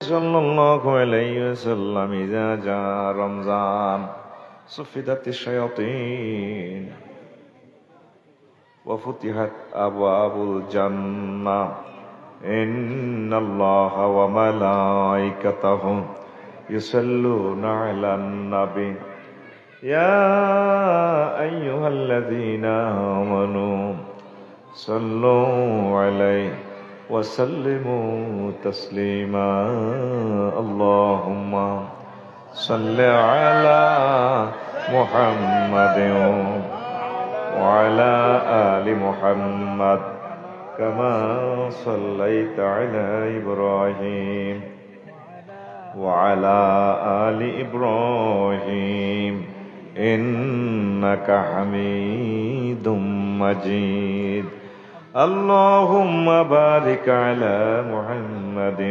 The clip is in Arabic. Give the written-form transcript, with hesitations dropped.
صلى الله عليه وسلم إذا جاء رمضان صفدت الشياطين وفتحت أبواب الجنة إن الله وملائكته يصلون على النبي يا أيها الذين آمنوا صلوا عليه وسلموا تسليما اللهم صل على محمد وعلى آل محمد كما صليت على إبراهيم وعلى آل إبراهيم إنك حميد مجيد اللهم بارك على محمد